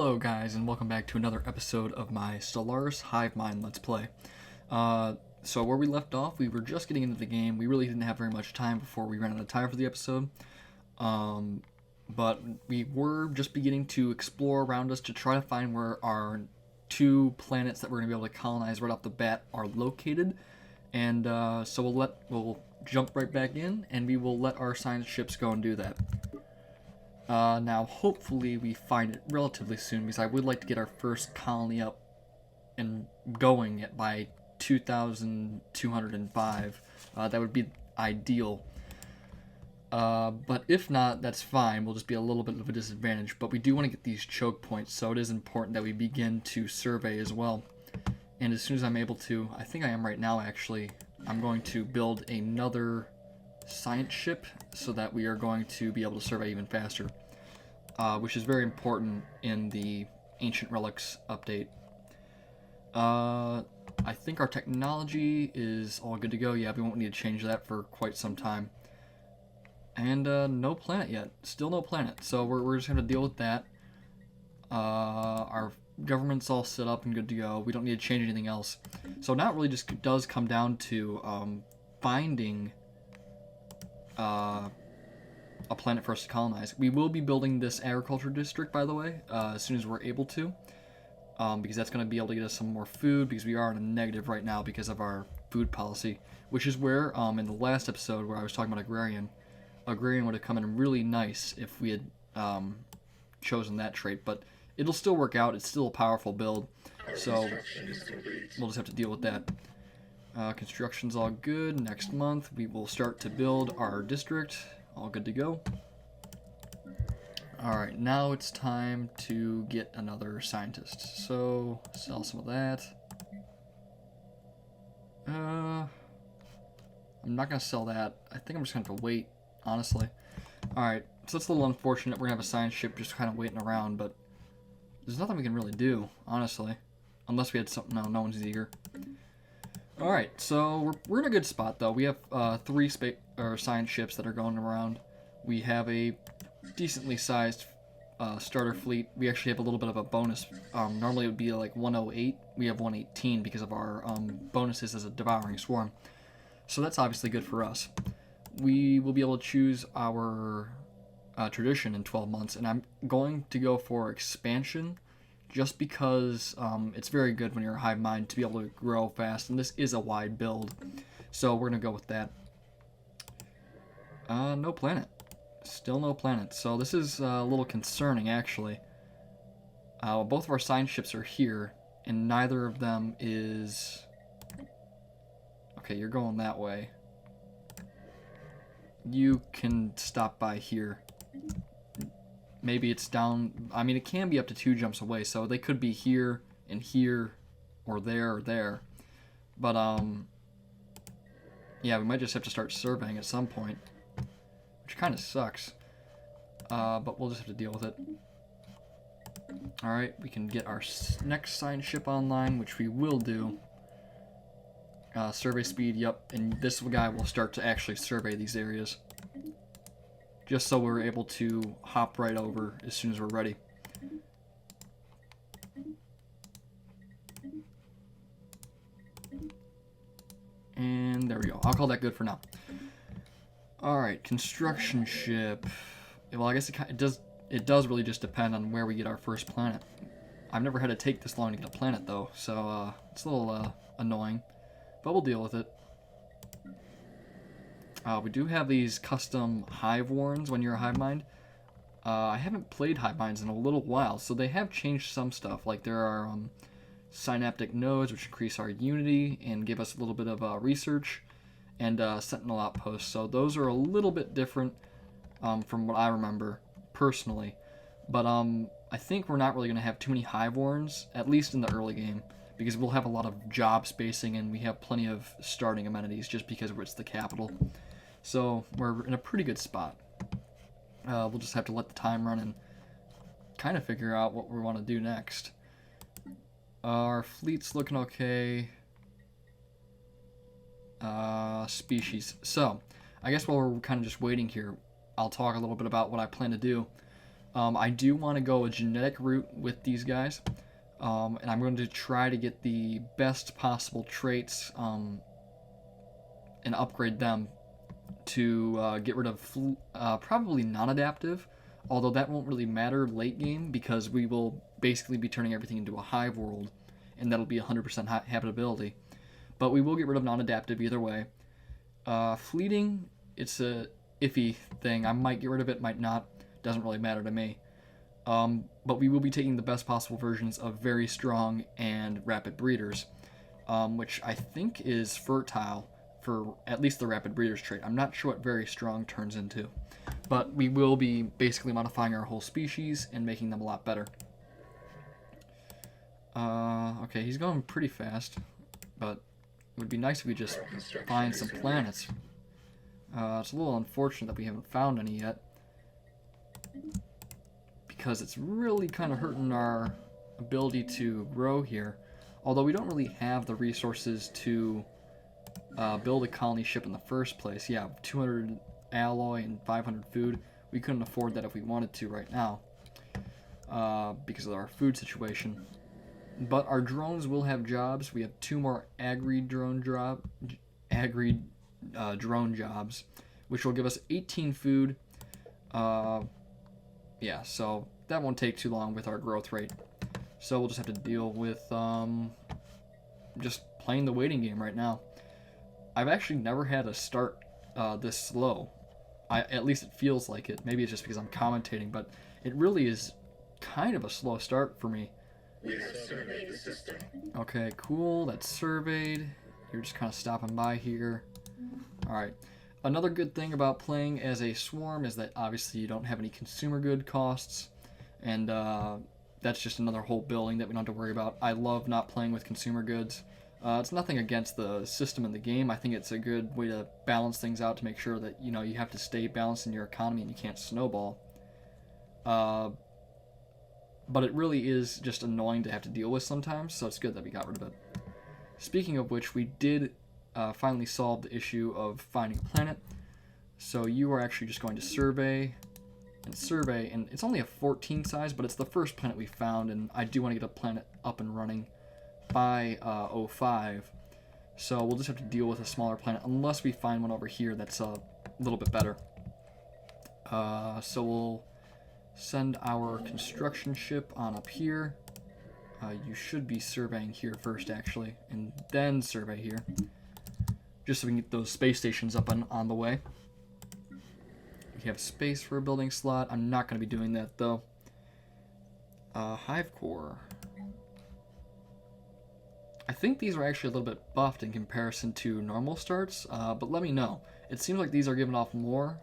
Hello guys, and welcome back to another episode of my Stellaris Hive Let's Play. So where we left off, we were just getting into the game. We really didn't have very much time before we ran out of time for the episode. But we were just beginning to explore around us to try to find where our two planets that we're going to be able to colonize right off the bat are located. And so we'll jump right back in, and we will let our science ships go and do that. Now, hopefully we find it relatively soon, because I would like to get our first colony up and going by 2205. That would be ideal. But if not, that's fine. We'll just be a little bit of a disadvantage. But we do want to get these choke points, so it is important that we begin to survey as well. And as soon as I'm able to, I think I am right now actually, I'm going to build another science ship so that we are going to be able to survey even faster, which is very important in the Ancient Relics update. I think our technology is all good to go. Yeah, we won't need to change that for quite some time. And no planet yet. Still no planet. So we're just going to deal with that. Our government's all set up and good to go. We don't need to change anything else. So now it really just does come down to finding a planet for us to colonize. We will be building this agriculture district, by the way, as soon as we're able to, because that's going to be able to get us some more food, because we are in a negative right now because of our food policy, which is where, in the last episode where I was talking about agrarian would have come in really nice if we had chosen that trait, but it'll still work out. It's still a powerful build, so we'll just have to deal with that. Construction's all good. Next month we will start to build our district. All good to go. Alright, now it's time to get another scientist. So, sell some of that. I'm not going to sell that. I think I'm just going to have to wait, honestly. Alright, so that's a little unfortunate. We're going to have a science ship just kind of waiting around, but there's nothing we can really do, honestly. Unless we had something. No one's eager. Alright, so we're in a good spot, though. We have three science ships that are going around. We have a decently sized starter fleet. We actually have a little bit of a bonus. Normally it would be like 108. We have 118 because of our bonuses as a Devouring Swarm. So that's obviously good for us. We will be able to choose our tradition in 12 months, and I'm going to go for expansion, just because it's very good when you're a hive mind to be able to grow fast, and this is a wide build, so we're going to go with that. No planet. Still no planet, so this is a little concerning, actually. Both of our science ships are here, and neither of them is... Okay, you're going that way. You can stop by here. Maybe it's down. I mean, it can be up to 2 jumps away, so they could be here and here, or there. But yeah, we might just have to start surveying at some point, which kind of sucks. But we'll just have to deal with it. All right, we can get our next science ship online, which we will do. Survey speed, yep, and this guy will start to actually survey these areas, just so we're able to hop right over as soon as we're ready. And there we go. I'll call that good for now. Alright, construction ship. Well, I guess it does really just depend on where we get our first planet. I've never had to take this long to get a planet, though, so it's a little annoying. But we'll deal with it. We do have these custom hive warns when you're a hive mind. I haven't played hive minds in a little while, so they have changed some stuff. Like there are synaptic nodes, which increase our unity and give us a little bit of research, and sentinel outposts. So those are a little bit different from what I remember personally. But I think we're not really going to have too many hive warns, at least in the early game, because we'll have a lot of job spacing and we have plenty of starting amenities just because it's the capital. So we're in a pretty good spot. We'll just have to let the time run and kind of figure out what we want to do next. Our fleet's looking okay. Species. So I guess while we're kind of just waiting here, I'll talk a little bit about what I plan to do. I do want to go a genetic route with these guys, and I'm going to try to get the best possible traits and upgrade them to get rid of probably non-adaptive, although that won't really matter late game because we will basically be turning everything into a hive world, and that'll be 100% habitability. But we will get rid of non-adaptive either way. Fleeting, it's a iffy thing. I might get rid of it, might not. Doesn't really matter to me. But we will be taking the best possible versions of very strong and rapid breeders, which I think is fertile for at least the rapid breeders trait. I'm not sure what very strong turns into, but we will be basically modifying our whole species and making them a lot better. Okay, he's going pretty fast, but it would be nice if we just find some planets. It's a little unfortunate that we haven't found any yet, because it's really kind of hurting our ability to grow here. Although we don't really have the resources to build a colony ship in the first place. Yeah, 200 alloy and 500 food. We couldn't afford that if we wanted to right now because of our food situation. But our drones will have jobs. We have 2 more agri drone jobs, which will give us 18 food. Yeah, so that won't take too long with our growth rate. So we'll just have to deal with just playing the waiting game right now. I've actually never had a start this slow. At least it feels like it. Maybe it's just because I'm commentating, but it really is kind of a slow start for me. We have surveyed the system. Okay, cool. That's surveyed. You're just kind of stopping by here. Alright. Another good thing about playing as a swarm is that obviously you don't have any consumer good costs, and that's just another whole building that we don't have to worry about. I love not playing with consumer goods. It's nothing against the system in the game. I think it's a good way to balance things out to make sure that you have to stay balanced in your economy and you can't snowball. But it really is just annoying to have to deal with sometimes, so it's good that we got rid of it. Speaking of which, we did finally solve the issue of finding a planet. So you are actually just going to survey, and it's only a 14 size, but it's the first planet we found, and I do want to get a planet up and running by 05. So we'll just have to deal with a smaller planet unless we find one over here that's a little bit better. So we'll send our construction ship on up here. You should be surveying here first, actually, and then survey here, just so we can get those space stations up and on the way. We have space for a building slot. I'm not going to be doing that, though. Hive core. I think these are actually a little bit buffed in comparison to normal starts, but let me know. It seems like these are giving off more,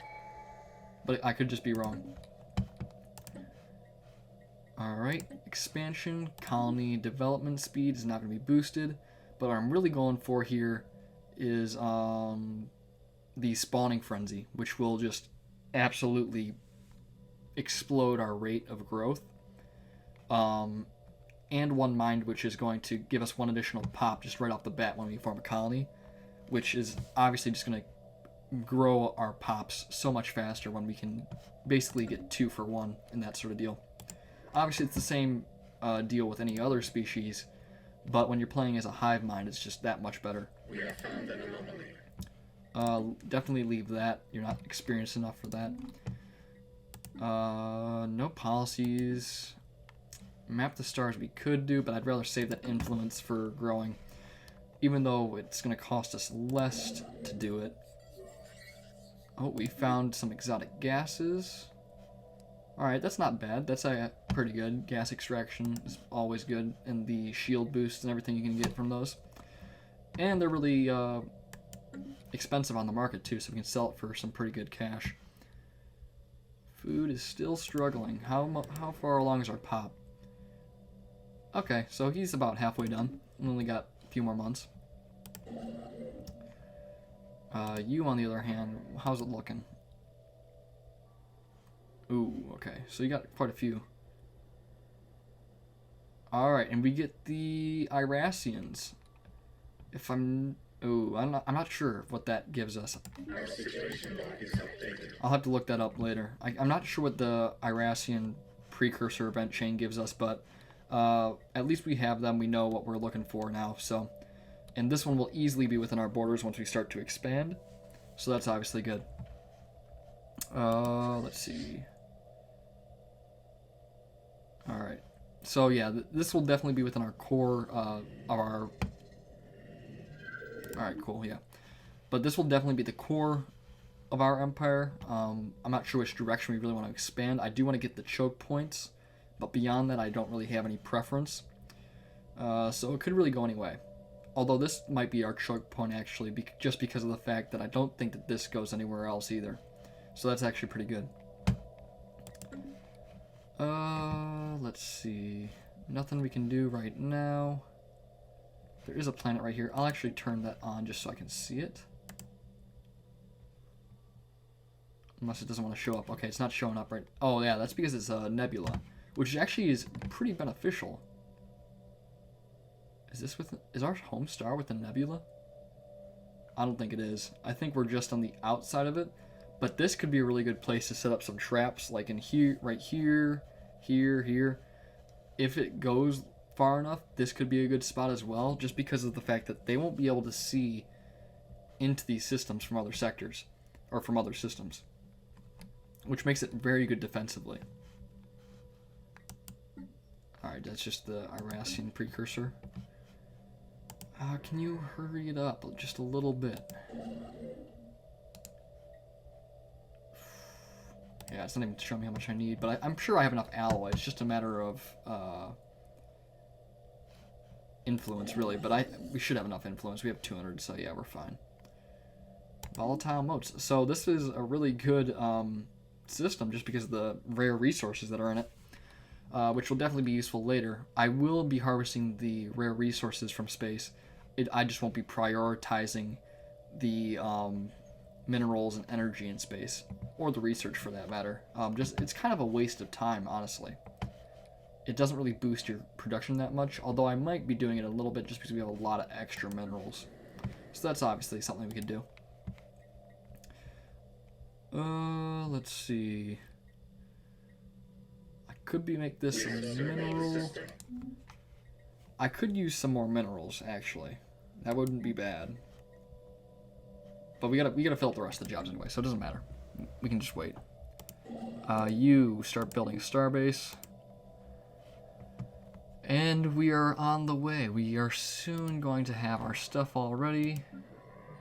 but I could just be wrong. Alright, expansion, colony development speed is not going to be boosted, but what I'm really going for here is the spawning frenzy, which will just absolutely explode our rate of growth. And one mind, which is going to give us 1 additional pop just right off the bat when we form a colony, which is obviously just going to grow our pops so much faster when we can basically get 2 for 1 and that sort of deal. Obviously, it's the same deal with any other species, but when you're playing as a hive mind, it's just that much better. We have found an anomaly. Definitely leave that. You're not experienced enough for that. No policies. Map the stars we could do, but I'd rather save that influence for growing, even though it's going to cost us less to do it. Oh, we found some exotic gases. Alright, that's not bad. That's pretty good. Gas extraction is always good, and the shield boost and everything you can get from those. And they're really expensive on the market too, so we can sell it for some pretty good cash. Food is still struggling. How far along is our pop? Okay, so he's about halfway done. We only got a few more months. You, on the other hand, how's it looking? Ooh, okay, so you got quite a few. Alright, and we get the Irasians. If I'm Ooh, I'm not sure what that gives us. Our situation log is updated. I'll have to look that up later. I'm not sure what the Irasian precursor event chain gives us, but at least we have them. We know what we're looking for now. So, and this one will easily be within our borders once we start to expand. So that's obviously good. Let's see. All right. So yeah, this will definitely be within our core of our. All right, cool. Yeah, but this will definitely be the core of our empire. I'm not sure which direction we really want to expand. I do want to get the choke points, but beyond that, I don't really have any preference. So it could really go any way. Although this might be our choke point actually, just because of the fact that I don't think that this goes anywhere else either. So that's actually pretty good. Let's see. Nothing we can do right now. There is a planet right here. I'll actually turn that on just so I can see it. Unless it doesn't want to show up. Okay, it's not showing up right. Oh yeah, that's because it's a nebula, which actually is pretty beneficial. Is our home star with the nebula? I don't think it is. I think we're just on the outside of it. But this could be a really good place to set up some traps, like in here, right here, here. If it goes far enough, this could be a good spot as well, just because of the fact that they won't be able to see into these systems from other sectors, or from other systems, which makes it very good defensively. Alright, that's just the Irasian precursor. Can you hurry it up just a little bit? Yeah, it's not even showing me how much I need, but I'm sure I have enough alloy. It's just a matter of influence, really. But we should have enough influence. We have 200, so yeah, we're fine. Volatile motes. So this is a really good system just because of the rare resources that are in it, which will definitely be useful later. I will be harvesting the rare resources from space. I just won't be prioritizing the minerals and energy in space, or the research for that matter. It's kind of a waste of time, honestly. It doesn't really boost your production that much, although I might be doing it a little bit just because we have a lot of extra minerals. So that's obviously something we could do. Let's see. I could make this a mineral. I could use some more minerals, actually. That wouldn't be bad. But we gotta fill up the rest of the jobs anyway, so it doesn't matter. We can just wait. You start building a starbase. And we are on the way. We are soon going to have our stuff all ready.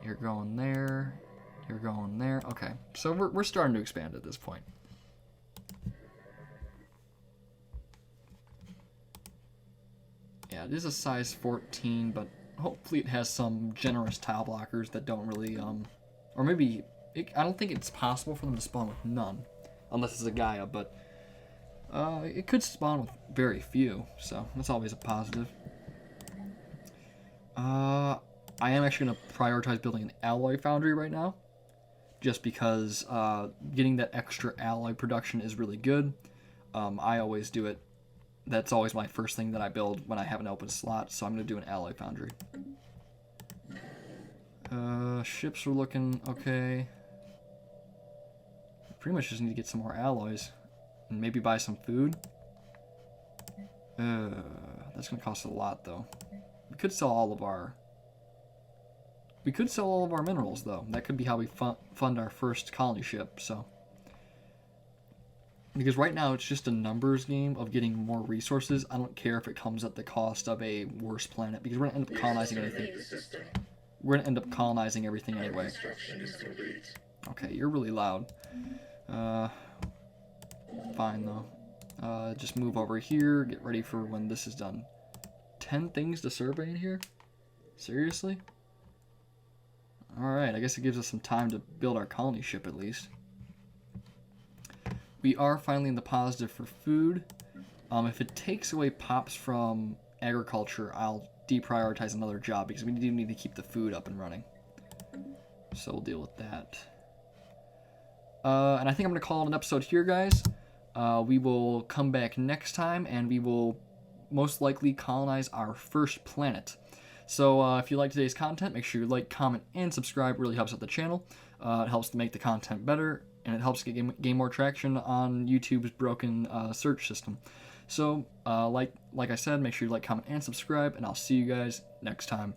You're going there. You're going there. Okay, so we're starting to expand at this point. Yeah, it is a size 14, but hopefully it has some generous tile blockers that don't really, or maybe, I don't think it's possible for them to spawn with none, unless it's a Gaia, but it could spawn with very few, so that's always a positive. I am actually going to prioritize building an alloy foundry right now, just because getting that extra alloy production is really good. I always do it. That's always my first thing that I build when I have an open slot, so I'm going to do an alloy foundry. Ships are looking okay. Pretty much just need to get some more alloys. And maybe buy some food. That's going to cost a lot, though. We could sell all of our... We could sell all of our minerals, though. That could be how we fund our first colony ship, so... Because right now it's just a numbers game of getting more resources. I don't care if it comes at the cost of a worse planet, because we're going to end up colonizing everything. We're going to end up colonizing everything anyway. Okay, you're really loud. Fine, though. Just move over here, get ready for when this is done. 10 things to survey in here? Seriously? Alright, I guess it gives us some time to build our colony ship at least. We are finally in the positive for food. If it takes away pops from agriculture, I'll deprioritize another job because we do need to keep the food up and running. So we'll deal with that. And I think I'm going to call it an episode here, guys. We will come back next time and we will most likely colonize our first planet. So if you like today's content, make sure you like, comment, and subscribe. It really helps out the channel. It helps to make the content better, and it helps gain more traction on YouTube's broken search system. So like I said, make sure you like, comment, and subscribe, and I'll see you guys next time.